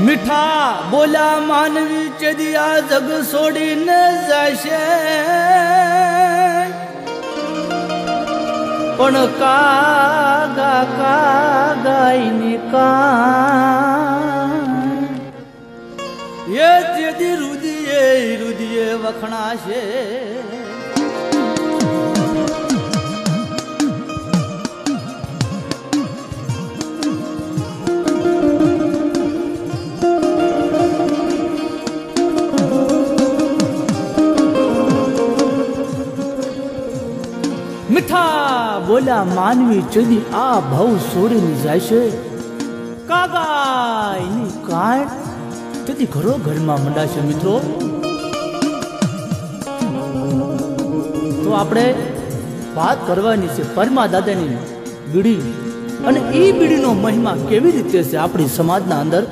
મીઠા બોલા માનવી ચદિયા જગ છોડીને જશે પણ કાગા કાગાઈની કાન એ ચદી રુદિયે વખણાશે મીઠા બોલ્યા માનવી ચદી આ ભાવ છોડીને જાય છે કાગાઈની કાન તેથી ઘરો ઘરમાં મંડાશે મિત્રો. તો આપણે વાત કરવાની છે પરમા દાદાની બીડી અને એ બીડીનો મહિમા કેવી રીતે છે આપણી સમાજના અંદર,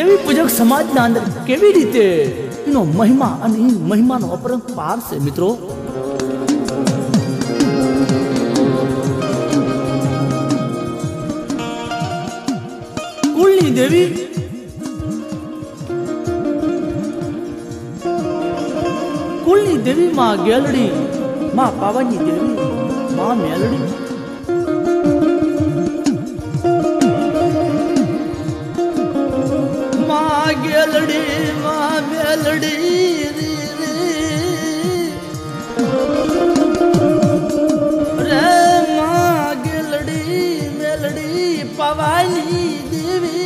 દેવી પૂજક સમાજના અંદર કેવી રીતે એનો મહિમા અને એ મહિમાનો અપરંપાર છે મિત્રો. કુળની દેવી કુળની દેવી માં ગેલડી, માં પાવાની દેવી, માં મેલડી. માં ગેલડી માં મેલડી રે, માં ગેલડી મેલડી પાવાની દેવી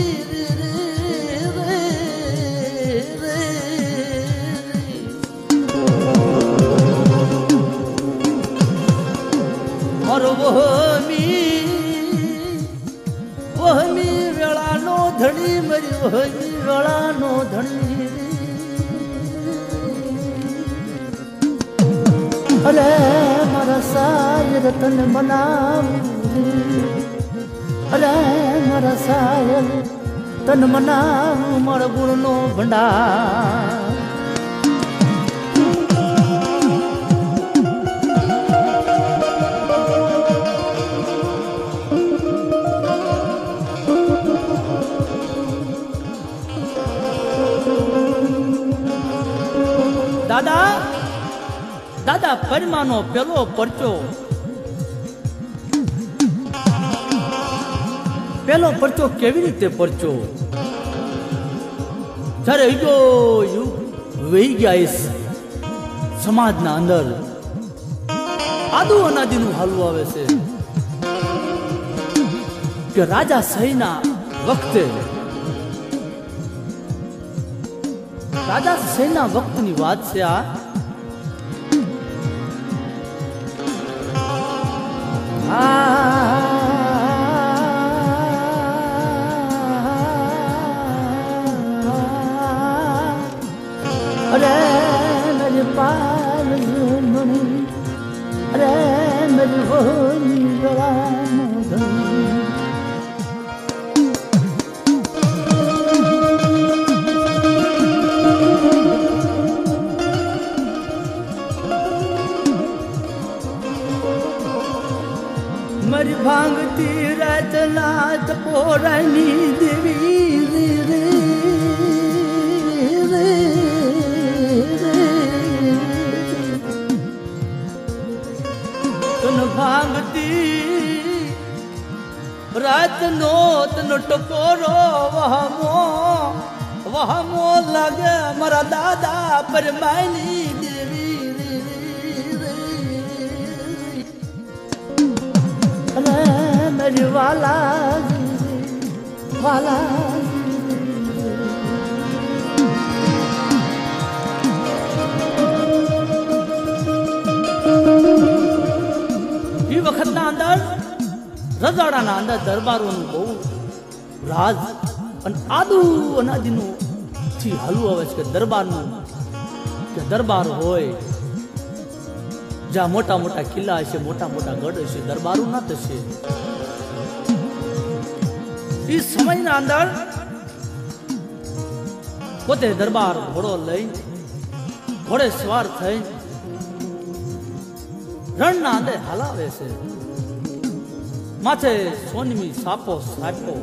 વહમી વેળાનો ધણી મરી, વહમી વેળાનો ધણી. અરે મારા સાયર તને મનાવું, અરે મારા સાયર તને મનાવું, મારા ગુણનો ભંડાર. દાદા દાદા પરમાનો પેલો પરચો કેવી રીતે પરચો જ્યારે વહી ગયા સમાજના અંદર આદુ અનાદિનું હાલવું આવે છે કે રાજા સહીના વખતે, રાજા સેના વખતની વાત છે આ. અરે મેરી પાલ ઝુમણી, અરે મેરી હોની ગળાનો ધણી. મરી ભાંગતી રાત નાથ પોરાની દેવી રે રે તન ભાંગતી રાત નો તન ટકોરો વહમો લાગે મારા દાદા પરમાની દેવી મેરી વાલા વાલા. એ વખતના અંદર રજાડાના અંદર દરબારોનું બહુ રાજ અને આદુ અનાદિનું થી હલવું આવે છે કે દરબારનું, કે દરબાર હોય જ્યાં મોટા મોટા કિલ્લા હશે, મોટા મોટા ગઢ હશે, દરબારો ના થશે. એ સમયના અંદર પોતે દરબાર ઘોડો લઈ ઘોડે સવાર થઈ રણના અંદર હલાવે છે. માથે સોનમી સાપો સાપો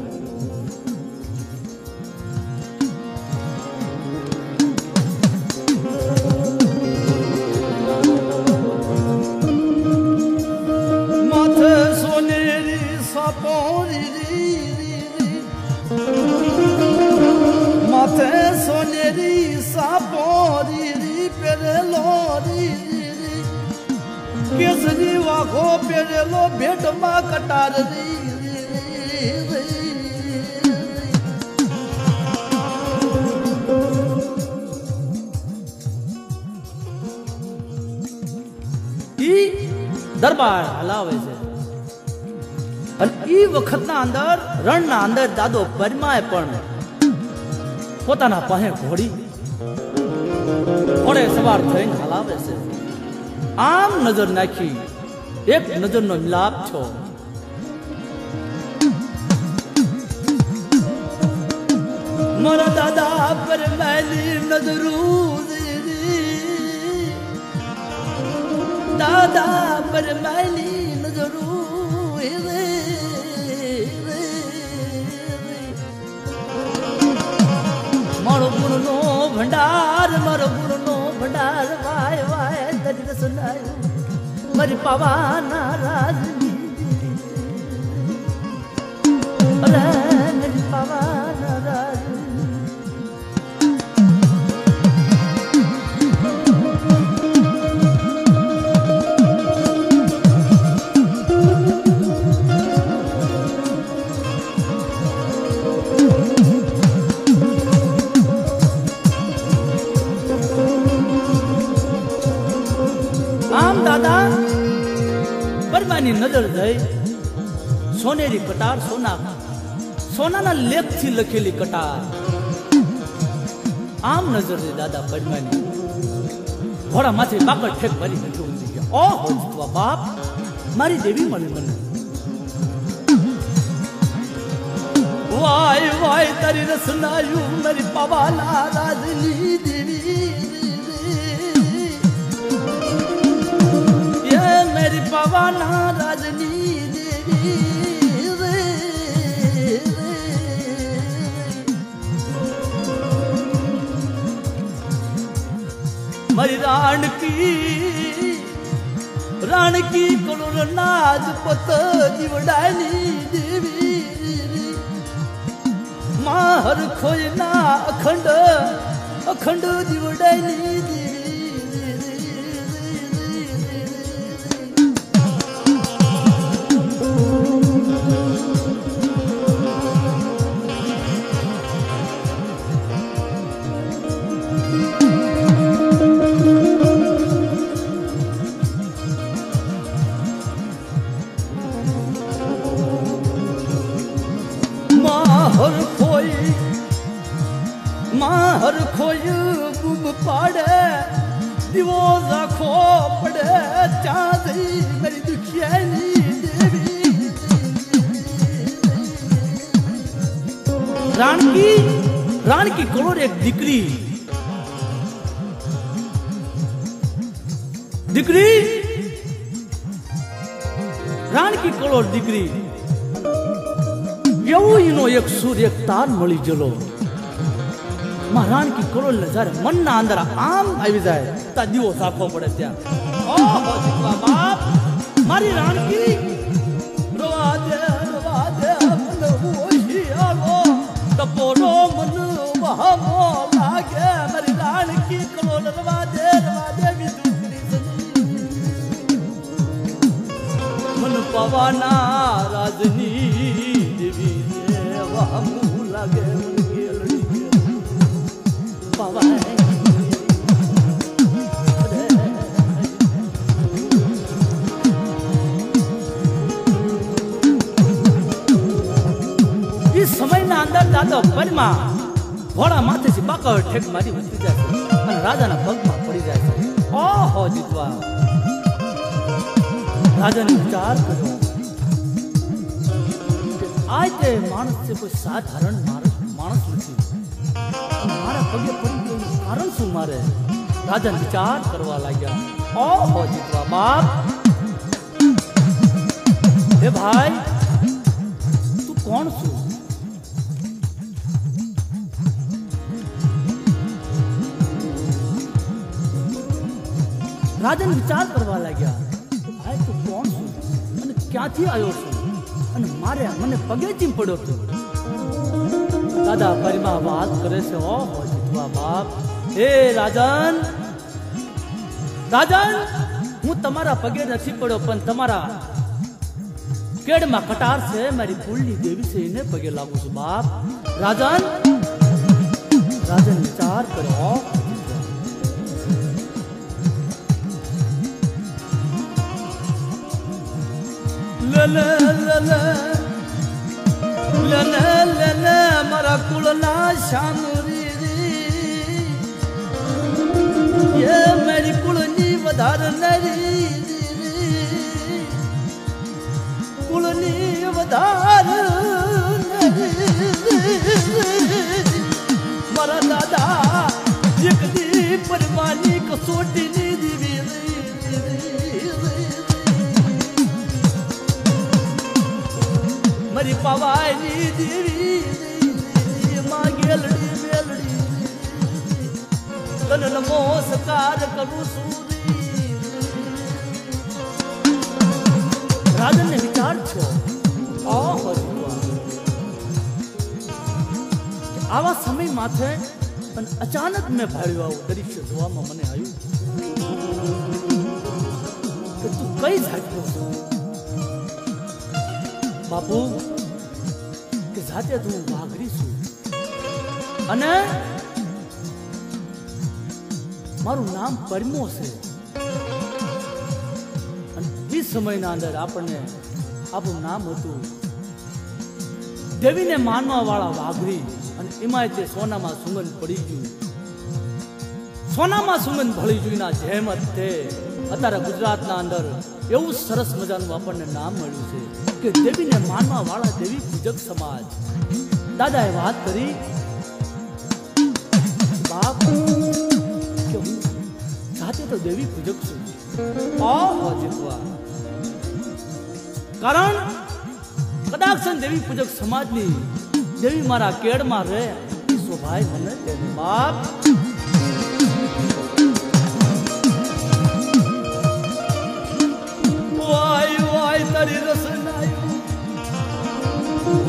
सापो री माथे सोनेरी सापो री पेरेलो री केसरी वाखो पेरेलो भेट मा कटार री दरबार हलावे छे अने ई वखतना अंदर रणना अंदर दादो परमाए पण पोताना पाहे घोड़ी घोड़े सवार थईने हलावे छे आम नजर नाखी एक नजरनो मिलाप छो मारा दादा परमाली नजरू दादा पर मैली नजरू मारो गुणनो भंडार वाय वाय दरिद सुनायो मरी पवाना राजनी अरे मरी पवाना राजनी नजर जई सोनेरी कटार सोना लेख थी लखेली कटार आम नजर दे दादा पद्मानी घोड़ा माथे बाकड़ ठेक भरी बैठो ओ हो बाप मारी देवी मળી મને वाय वाय तारी रसनायु मेरी पवाला राजनी देवी मेरी पवाना राजनी देवी मरी राण की कलोर नाज पत दिवडानी देवी माहर खोजना अखंड दिवडानी देवी माहर खोई बुम पाड़े दिवो जाखो पड़े चांदी मेरी दुखियानी देवी राण की करोड़ एक दिकरी राण की करोड़ दिकरी एवं इनो एक सूर्य एक तार मળી જલો महाराण की करोड़ नजर मन ना अंदर आम આવી જાય તા દીવો સાખો પડે ત્યાં ઓહો જીવા બાપ મારી રાણકી રવા દે મન ઓહી આવો તપોરો મન વહામો લાગે મારી રાણકી કરોડ રવા દે વિદુકરી मन पवाना राजनी देवी वहामू लागे इस समय ना अंदर दादा परमा घोड़ा माथे से बाकड़ ठेक मारी वस्ती जाए राजा ना पग में पड़ी जाए ओहो जीतवा राजा ने विचार करो आज ते मानस से कोई साधारण मानस नहीं मारा पगे पड़ी गयो कारण शू मारे राजा ने विचार करवा लाग्या ओहो जीतवा बाप हे भाई तू कौन छू राजन विचार करवा लाग्या भाई तू कौन छू અને ક્યાંથી આવ્યો છું અને મારે મને પગે ચીમ પડ્યો હતો. દાદા પરિમા વાત કરે છે, ઓહો જીતવા બાપ, હે રાજન, રાજન, હું તમારા પગે નથી પડ્યો, પણ તમારા કેડમાં કટાર છે, મારી કુળની દેવી છે, એને પગે લાગુ છું બાપ. રાજન, રાજન વિચાર કરો. મારા કુળના શામરી એ મારી કુળની વધારનારી, કુળની વધારનારી મારા દાદા એક દી પરવાની કસોટીની દીવી મારી પવાયની દેવી માં ગેલડી મેલડી તને નમસ્કાર કરું છું. રાજન ને વિચાર છો, આવા સમય માથે અને અચાનક મેં ભાડ્યું આવું દૃશ્ય જોવામાં મને આવ્યું કે તું કઈ જાતનો છો બાપુ, કે જાતે તું વાઘરી છું અને મારું નામ પરમો છે. અને એ સમયના અંદર આપણને આપણું નામ હતું દેવીને માનવા વાળા વાઘરી, અને એમાં તે સોનામાં સુગંધ પડી ગયું, સોનામાં સુગંધ ભળી ગયું ના જેમ જ તે અત્યારે ગુજરાતના અંદર એવું સરસ મજાનું આપણને નામ મળ્યું છે કે દેવીને માનવા વાળા દેવી પૂજક સમાજ. દાદાએ વાત કરી બાપ કે હું જાતે તો દેવી પૂજક છું, જીતવા કારણ કદાચ દેવી પૂજક સમાજની દેવી મારા કેડમાં રહે સ્વભાવ મને દેવી બાપ. વાય વાય તારી રસનાયું,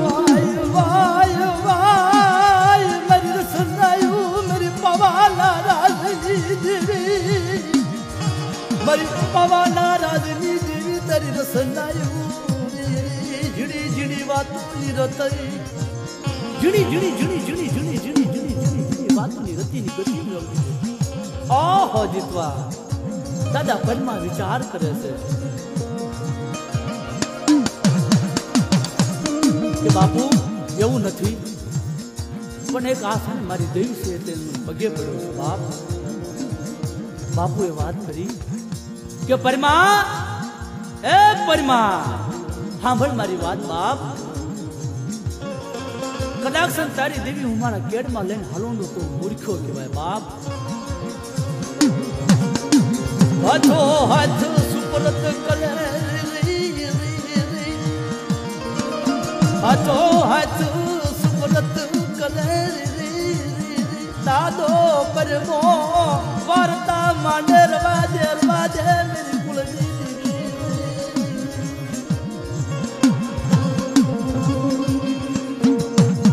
વાય વાય વાય મારી રસનાયું, મારી પવાલા રાજની દેવી, મારી પવાલા રાજની દેવી તારી રસનાયું. ઝીણી ઝીણી વાતોની રતઈ, ઝીણી ઝીણી ઝીણી ઝીણી ઝીણી ઝીણી ઝીણી ઝીણી ઝીણી વાતોની રતીની ગતિ રમતી. ઓહો જીતવા દાદા પદમાં વિચાર કરે છે કે બાપુ એવું નથી, પણ એક આશા મારી દેવી છે તેનું પગે પડ્યો છે બાપ. બાપુએ વાત કરી કે પરિમા, એ પરિમા સાંભળ મારી વાત બાપ. કદાચ તારી દેવી હું મારા કેડમાં લઈને હાલોંડો તો મૂર્ખ્યો કહેવાય બાપ. હાથો હાથ સુપરત કરે, હાથો હાથ સુપરત કરે, દાદો પરમો વાર્તા માંડે રવાજે રવાજે મેરી કુળની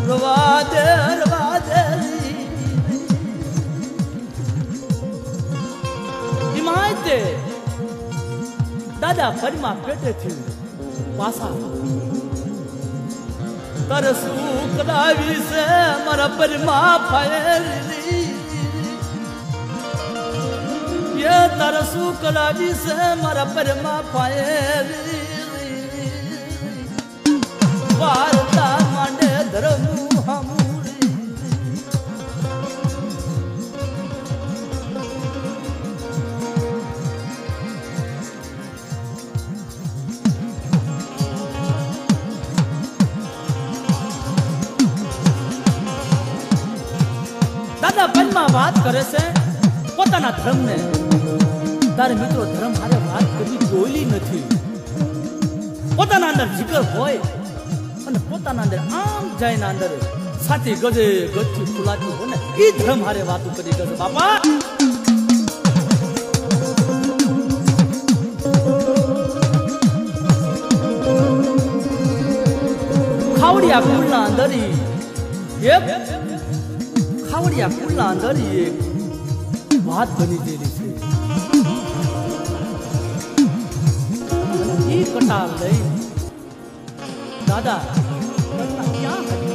રવાજે રવાજે હિમાયતે દાદા ફરીમાં પેટેથી પાસા તરસું કરાવી છે મારા પરિમા ફાયેલી, એ તરસું કરાવી છે મારા પરિમા ફાયેલી, વાર્તા માંડે ધર્મ હમુરી. દાદા પદમાં વાત કરે છે પોતાના ધર્મને. તારે મિત્રો ધર્મ હારે વાત કરવી જોઈલી નથી. પોતાના અંદર જીગર હોય અને પોતાના અંદર આમ જાય અંદર સાથી ગજે ગજથી ફૂલાતી હોય ને એ ધર્મ હારે વાતો કરી ગજે બાપા. ખાવડિયા કુળના અંદર એક ખાવડિયા કુળના અંદર એક વાત બની ગયેલી છે. એ કટાર લઈ દાદા ક્યાં હતી?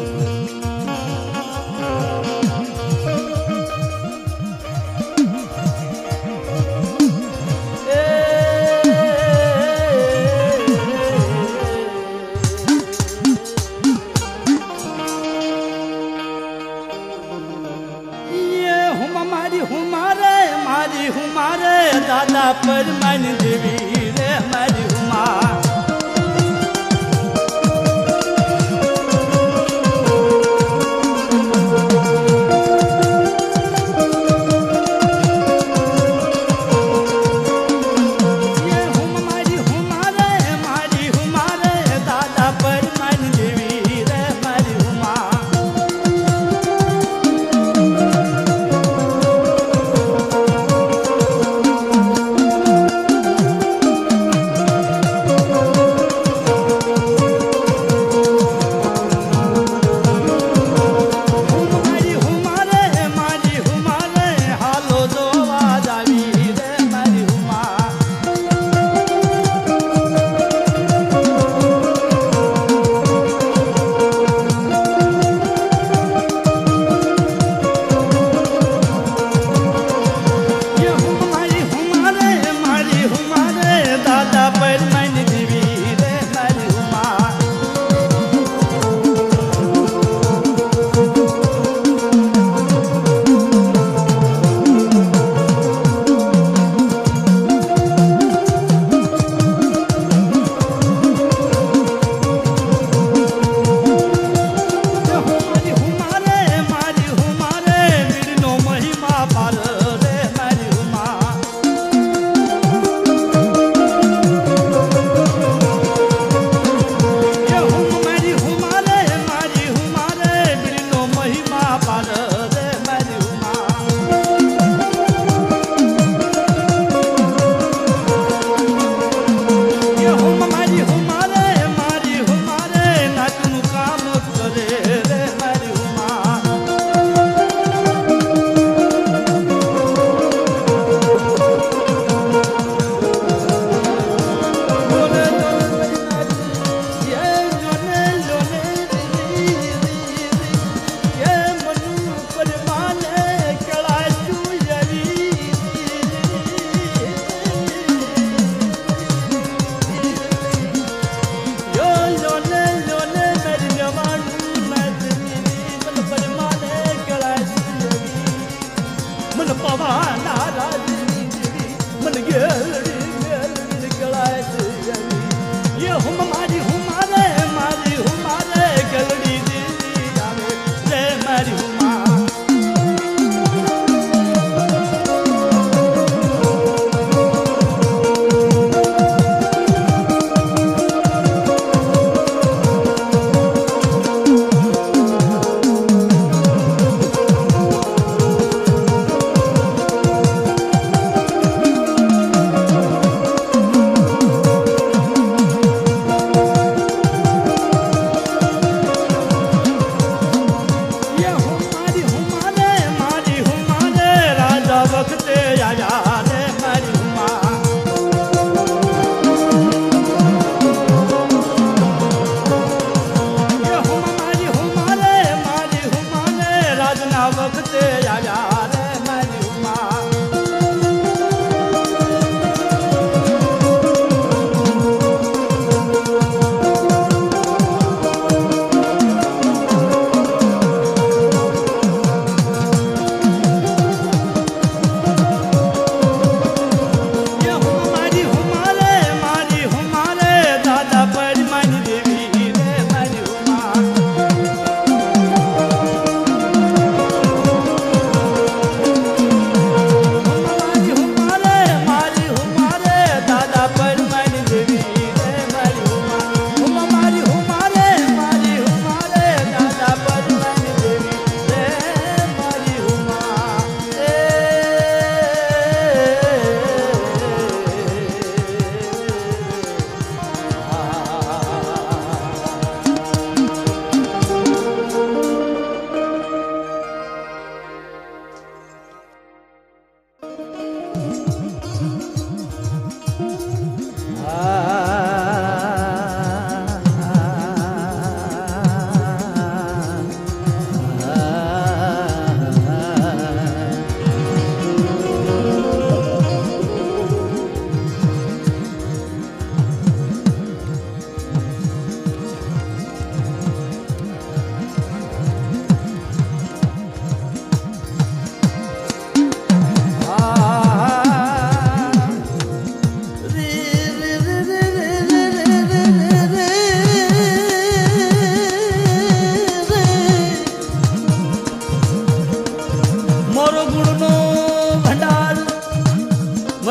हुमारे दादा पर मन देवी रे हमारी हुमा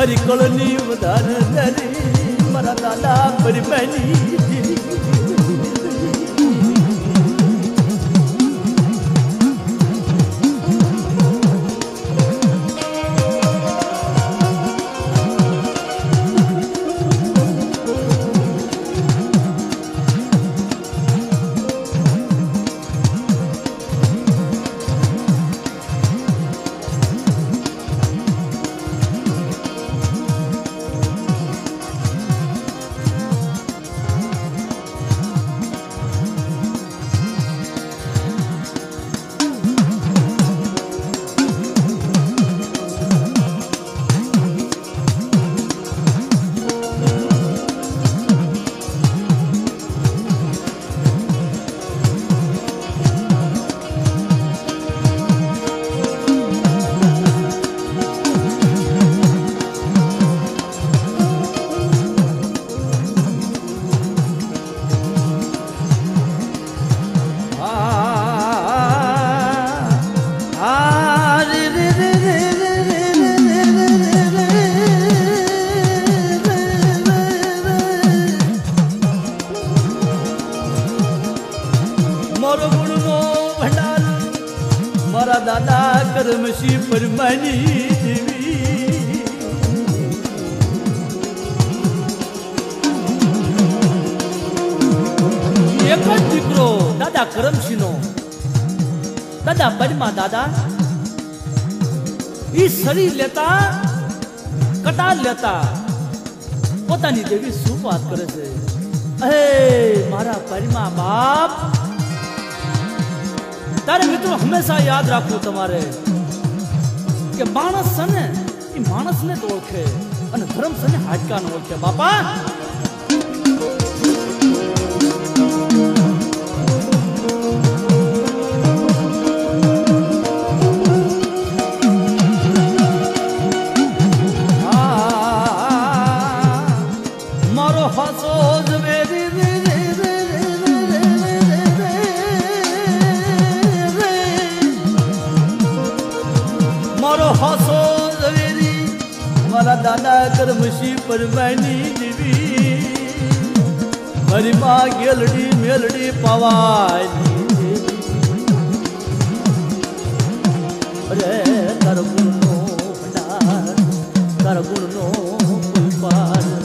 મારી કળની વધારે મારા દાદા પરમાની દાદા કરમશી પરમાની દેવી એક જ દીકરો દાદા કરમશી નો દાદા પરમા દાદા ઈ શરીર લેતા કટાર લેતા પોતાની દેવી શું વાત કરે છે અહે મારા પરમા બાપ તારે મિત્રો હંમેશા યાદ રાખવું તમારે કે માણસ છે ને એ માણસને જ ઓળખે અને ધર્મ છે ને હાડકાને ઓળખે બાપા મારો હાસો હાસો ઝવેરી મારા દાદા કરમશી પરમાની દેવી મારી માં ગેલડી મેલડી પાવાની અરે તારો ગુણનો ભંડાર તારો ગુણનો કોઈ પાર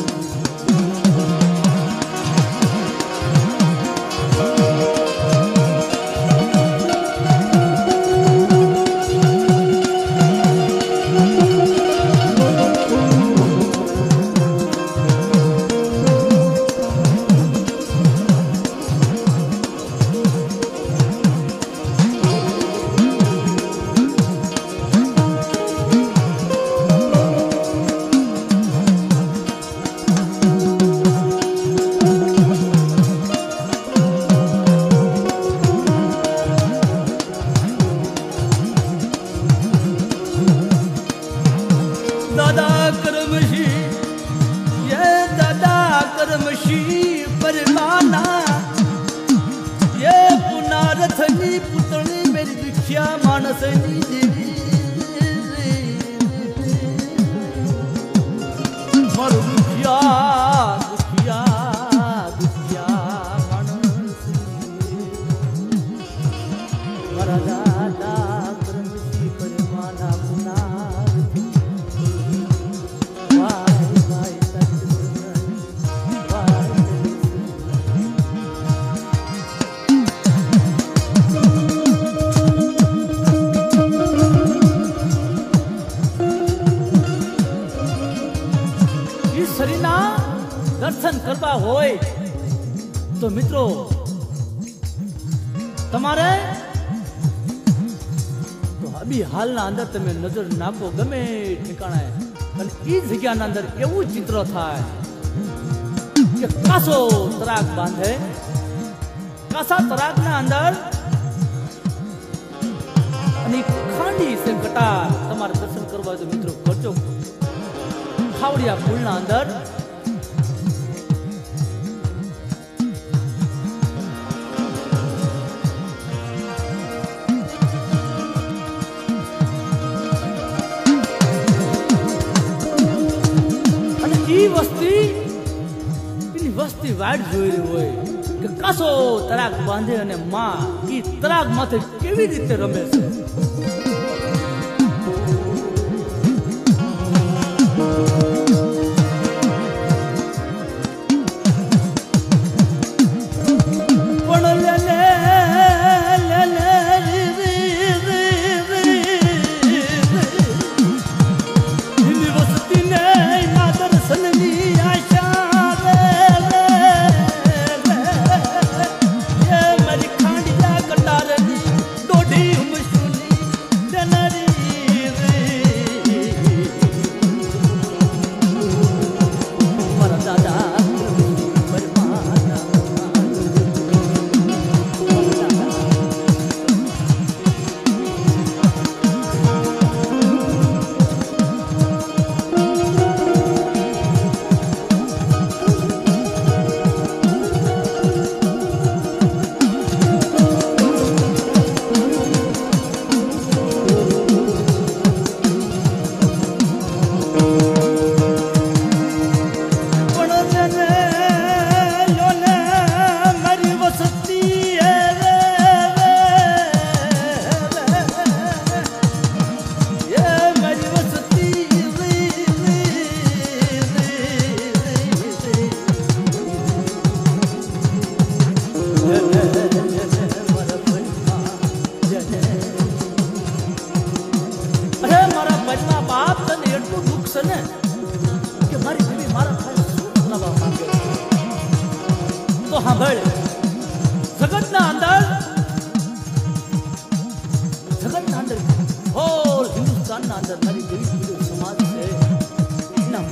દર્શન કરવા હોય તો મિત્રો તમારે તો અભી હાલના અંદર તમે નજર નાખો ગમે ઠેકાણે અને એ જગ્યાના અંદર એવું ચિત્ર થાય કે કાસો તરાગ બાંધે કાસા તરાગના અંદર અને ખાંડી છે કટાર તમારે દર્શન કરવા તો મિત્રો કરજો ખાવડિયા પુલના અંદર દિવસથી વાટ જોઈ રહ્યો હોય કે કાસો તરાક બાંધે અને માં ઈ તરાક માથે કેવી રીતે રમે છે.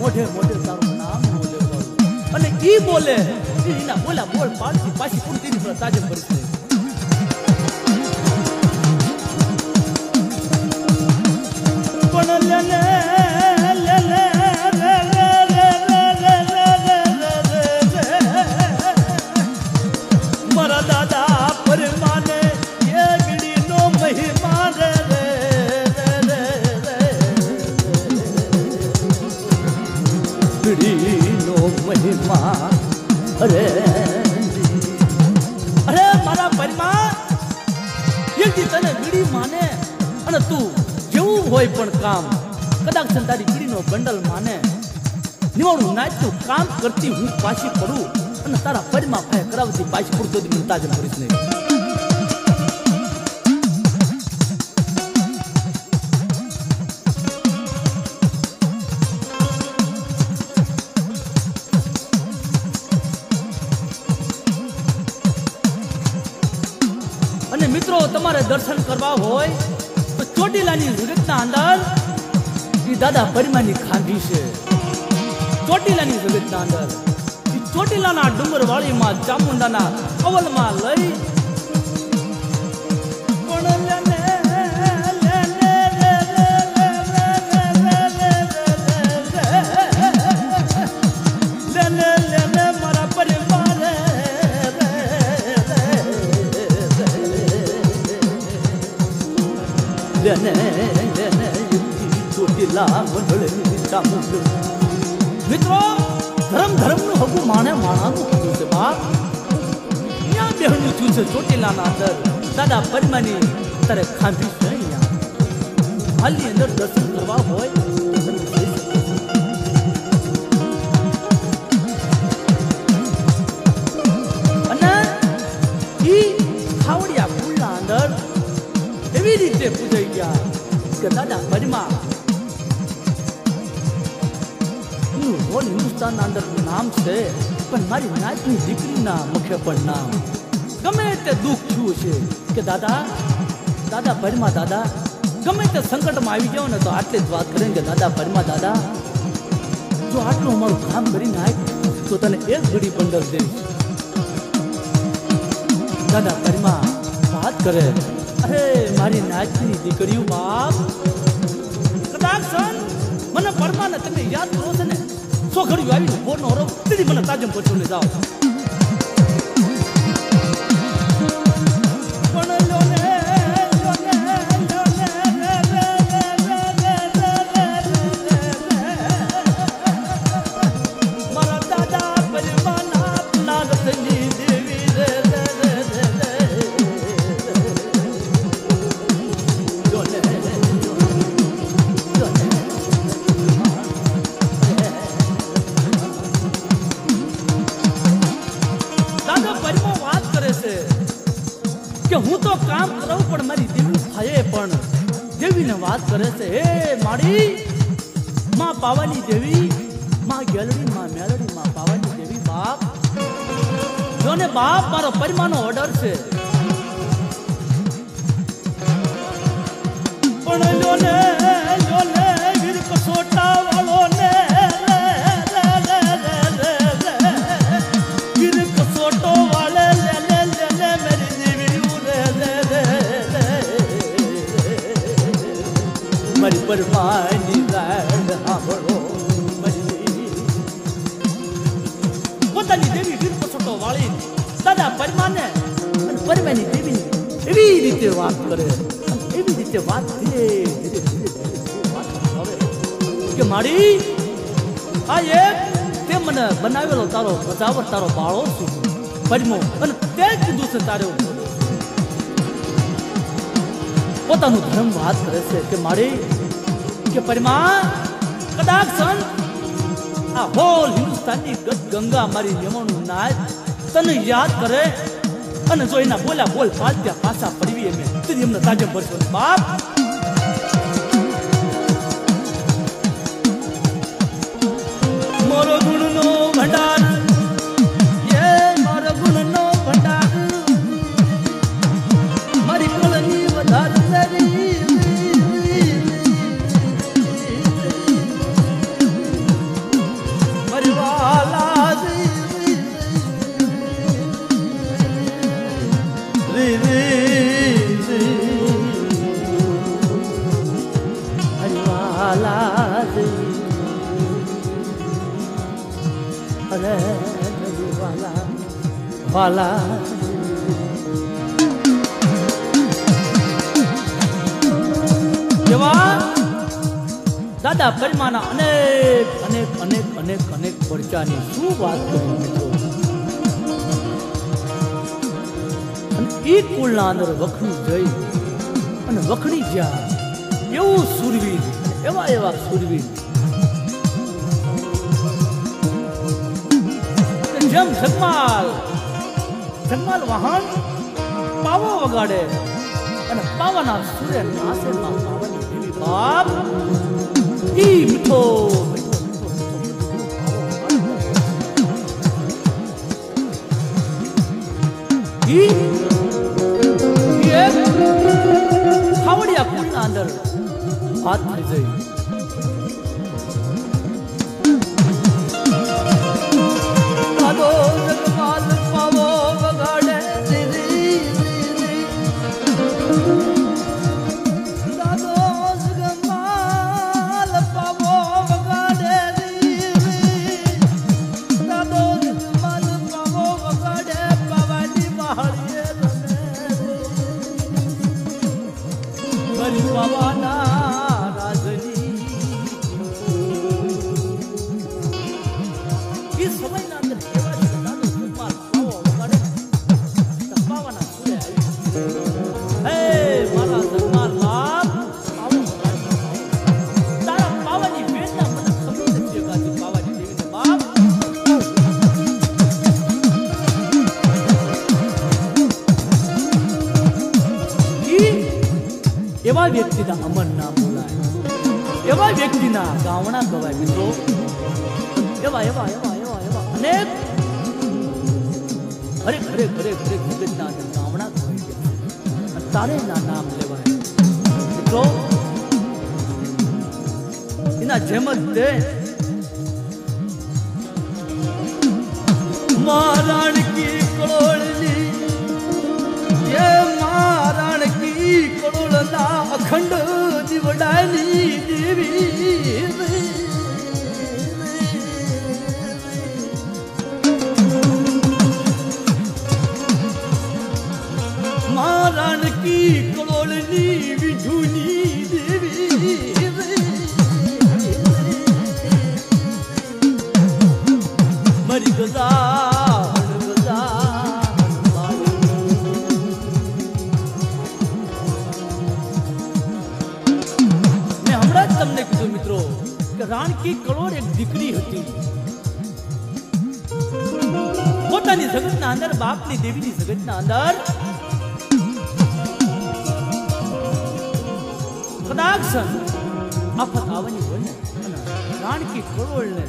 મોઢે મોઢે તારું નામ બોલે અને ઈ બોલે એના બોલા બોલ પાછી પાછી પૂરી દીધી તાજમ કરી પણ મારા દાદા પરમાને એ ગીડીનો મહિમા નો મહિમા અરે અરે મારા પરિમા યદી તને બીડી માને અને તું જેવું હોય પણ કામ કદાચ તારી બીડીનો બંડલ માને નિવાણું નાચતું કામ કરતી હું પાછી પડું અને તારા પરિમા ભાઈ કરાવતી પાછી પૂરતો મને તાજમ કરીશ નહીં. અને મિત્રો તમારે દર્શન કરવા હોય તો ચોટીલાની જગતના અંદર એ દાદા પરિમાની ખાંડી છે. ચોટીલાની જગતના અંદર એ ચોટીલાના ડુંગરવાળીમાં ચામુંડાના અવલમાં લઈ મિત્રો ધર્મ નું હગું માણે માણાનું થયું છે બાપ. ત્યાં બેહનું થયું છે ચોટીલાના અંદર દાદા પરિમાની તારે ખાંભી છે. અહીંયા હાલની અંદર દર્શન કરવા હોય અને ઈ ખાવડિયા કુળના અંદર એવી રીતે પૂજાઈ ગયા કે દાદા પરિમા ઓલ હિન્દુસ્તાનના અંદર નામ છે પણ મારી નાચની દીકરીના મુખે પણ નામ ગમે તે દુઃખ થયું છે કે દાદા દાદા પરિમા દાદા ગમે તે સંકટમાં આવી જાવ ને તો આટલી જ વાત કરે કે દાદા પરિમા દાદા જો આટલું અમારું કામ કરી નાખ તો તને એક ઘડી બંડલ દઈશ. દાદા પરિમા વાત કરે અરે મારી નાચની દીકરીઓ બાપ કદાચ મને પરમાને તમે યાદ કરો છો ને સો ઘડી આવી બોરનો હરો દીદી મને તાજમ પછો ને જાઓ. મારા દાદા પરિમાના करे से हे माड़ी मां पावानी देवी मां गेलड़ी मां मेलड़ी मां पावानी देवी बाप जो ने बाप मारो परिमानो ऑर्डर से पण लोने वीर कसोटा वालो ने वीर कसोटो वाले ले मेरी देवी ले मरी परमानी राड हांभळो मरी પોતાની દેવી વીર कसोटो वाली दादा परिमाने અને પરિમાની દેવી એવી રીતે વાત કરે એવી રીતે વાત ધીરે વાત આવે કે માડી આ એક તે મને બનાવેલો તારો પ્રજાવર તારો બાળો છું પરિમો અને તે કીધું છે તારે પોતાનું ધર્મ વાત કરે છે કે માડી કે પરિમા કદાચ સન આ હોલ હિન્દુસ્તાનની ગંગા મારી યમણનું નાચ તને યાદ કરે અને જો એના બોલા બોલ પાછા પાછા પડવી એમ તેથી એમને તાજે ભરશો બાપ મારો ગુણનો ભંડાર એ મારો ગુણનો ભંડાર મારી કળની વધાર મારી વાલા वाला જેવા દાદા પરિમાના અનેક અનેક અનેક અનેક અનેક પડચાની શું વાત કરી મિત્રો અને એ કુળના અંદર વખણી જઈ અને વખણી જ્યાં એવું સુરવીર એવા એવા સુરવીર જેમ જગમાલ વાહન પાવો વગાડે અને પાવાના સૂર્ય નાસે માં પાવાની દેવી બાપ ઈ મીઠો ઈ ખાવડિયા કુળના અંદર વાત થઈ જઈ એવા વ્યક્તિના અમર નામ બોલાય એવા વ્યક્તિના ગાવણા ગવાય મિત્રો એવા એવા એવા એવા એવા અનેક હરેક હરેક હરેક હરેક જગતના ગાવણા ગવાય અને તારે ના નામ લેવાય મિત્રો એના જેમ જ દે મારણ કી કળોળની ये मारण की करोड़ना अखंड दिवडानी देवी मारण की करोड़नी विधुनी देवी मरी गजा તમને કીધું મિત્રો કે રાણકી કળોર એક દીકરી હતી પોતાની જગતના અંદર બાપની દેવીની જગતના અંદર કદાચ કદાક્ષણ આફત આવવાની હોય ને અને રાણકી કરોળ ને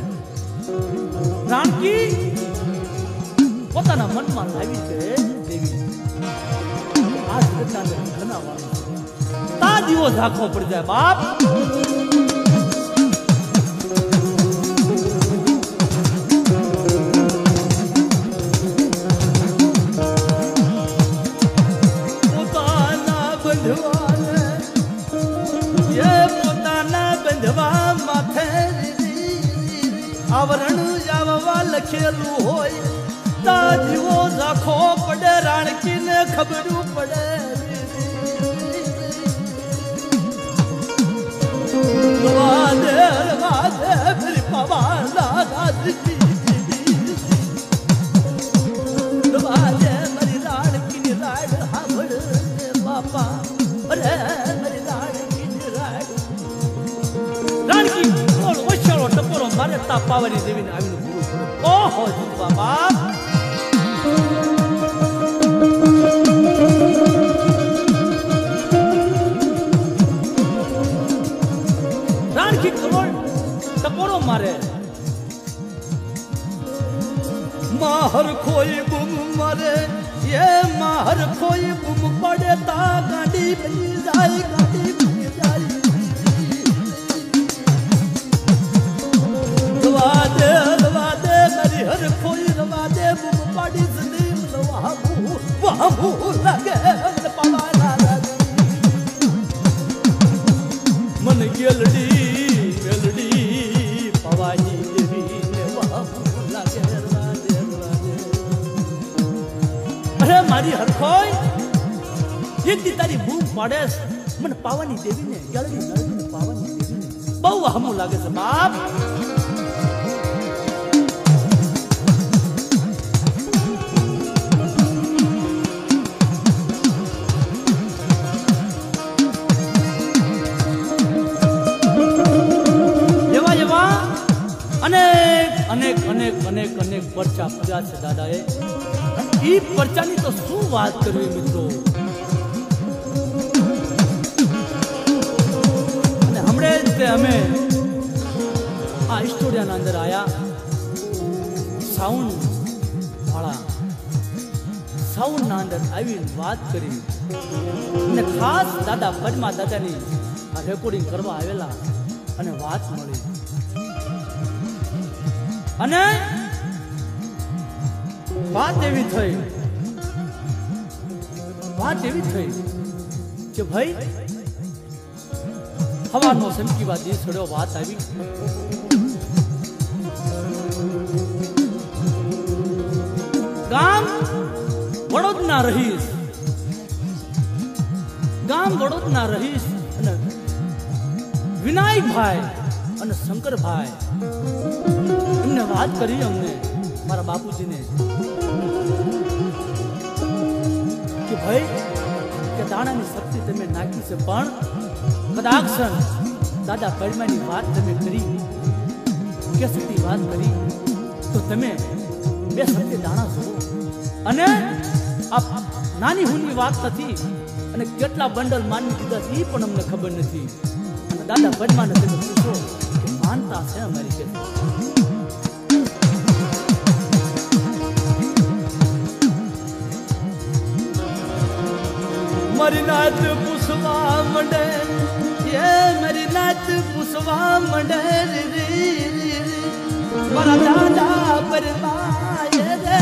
રાણકી પોતાના મનમાં લાવી છે દેવી આ જગતના અંદર ઘનાવાનું તા દીવો ઝાંખો પડી જાય બાપ આવરણ આવવા લખેલું હોય તા જીવો ઝાંખો પડે રાણકીને ખબરું પડે વાદે વાદે ફરી પવાલા ગાજી વાદે મારી રાણકીની રાડ સાંભળ બાપા અરે મારી રાણકીની રાડ રાણકી ઓછાળો ટપોરો મારે તા પાવાની દેવીને આવીને પૂરું પૂરું ઓહો જીતવા બાપ રાણકી કરોડ ટપોરો મારે માહર ખોઈ બૂમ મારે એ માહર ખોઈ બૂમ પડે તા ગાડી બની જાય ગાડી બની જાય વાદે વાદે મારી હર ખોઈ વાદે બૂમ પાડી સદીમ વાહુ વાહુ લાગે પવાના લાગે મન ગેલડી પવાની દેવી ને વાહુ લાગે વાદે વાદે અરે મારી હર ખોઈ એક દી તારી બૂમ પાડે મને પાવાની દેવી ને ગેલડી નળડી પાવાની દેવી ને બહુ હમું લાગે છે બાપ અનેક પરચા પડ્યા છે દાદાએ ઈ પરચાની તો શું વાત કરવી મિત્રો અને હમણે જ અમે આ સ્ટુડિયોના અંદર આયા સાઉન્ડ ના અંદર આવીને વાત કરી અને ખાસ દાદા પદ્મા દાદાની આ રેકોર્ડિંગ કરવા આવેલા અને વાત મળી અને વાત એવી થઈ કે ભાઈ હવાનો સમકી વાત દી છોડ્યો વાત આવી ગામ વડોદના રહીશ અને વિનાયકભાઈ અને શંકરભાઈ એમને વાત કરી અમને મારા બાપુજીને કે ભાઈ કે દાણાની શક્તિ તમે નાખી છે પણ કદાક્ષણ દાદા પદ્માની વાત તમે કરી કે શક્તિ વાત કરી તો તમે બે શક્તિ દાણા છો અને આ નાની હુની વાત નથી અને કેટલા બંડલ માની દીધા એ પણ અમને ખબર નથી અને દાદા પદ્માને તમે પૂછો કે માનતા છે અમારી કે મારી નાત પૂછવા મંડે એ મારી નાત પૂછવા મંડે મારા દાદા પરમાય રે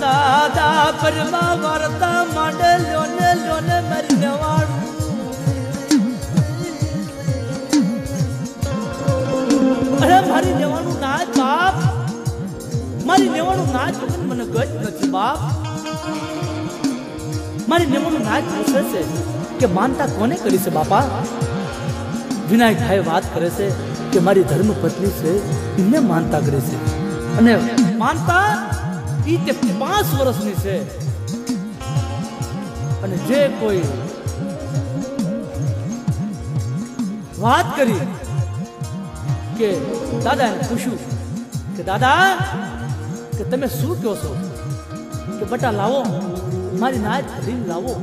દાદા પરમા વાર્તા માંડે લોને મારી નવાડું અરે મારી દેવાનું ના બાપ મારી નેવાનું નાચ મને ગજ નથી બાપ મારી નેવાનું નાચ પૂછે છે કે માનતા કોને કરી છે બાપા વિનાયકભાઈ વાત કરે છે કે મારી ધર્મ પત્ની છે એને માનતા કરે છે અને માનતા ઈ તે 5 વર્ષની છે અને જે કોઈ વાત કરી કે દાદાને પૂછ્યું કે દાદા કે તમે શું કહો છો કે બટા લાવો મારી નાચ ભરીને લાવો.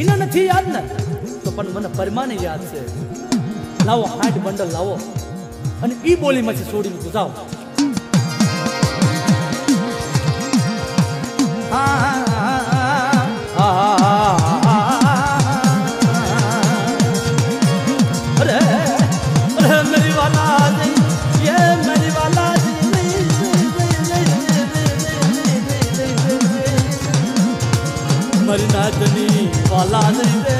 એને નથી યાદ ને તો પણ મને પરમાને યાદ છે. લાવો 8 બંડલ લાવો અને ઈ બોલીમાંથી છોડીને ગુજાવો. મરી નાચની વાલા નહીં રે.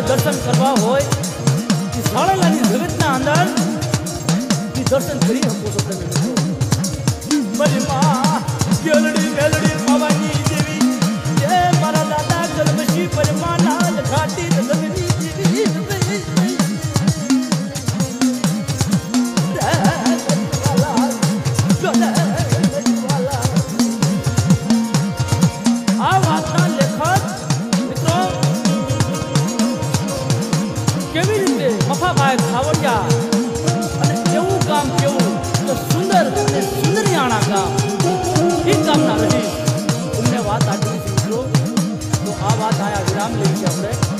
दर्शन करवा होय साड़ेलानी जगतना अंदर दर्शन करी हमको सब मेरी माँ गेलड़ी मेलड़ी भवानी देवी ये मारा दादा जलमशी परमाना घाटी रजनी आ वातना लेखा વિરામ લઈએ છીએ આપણે.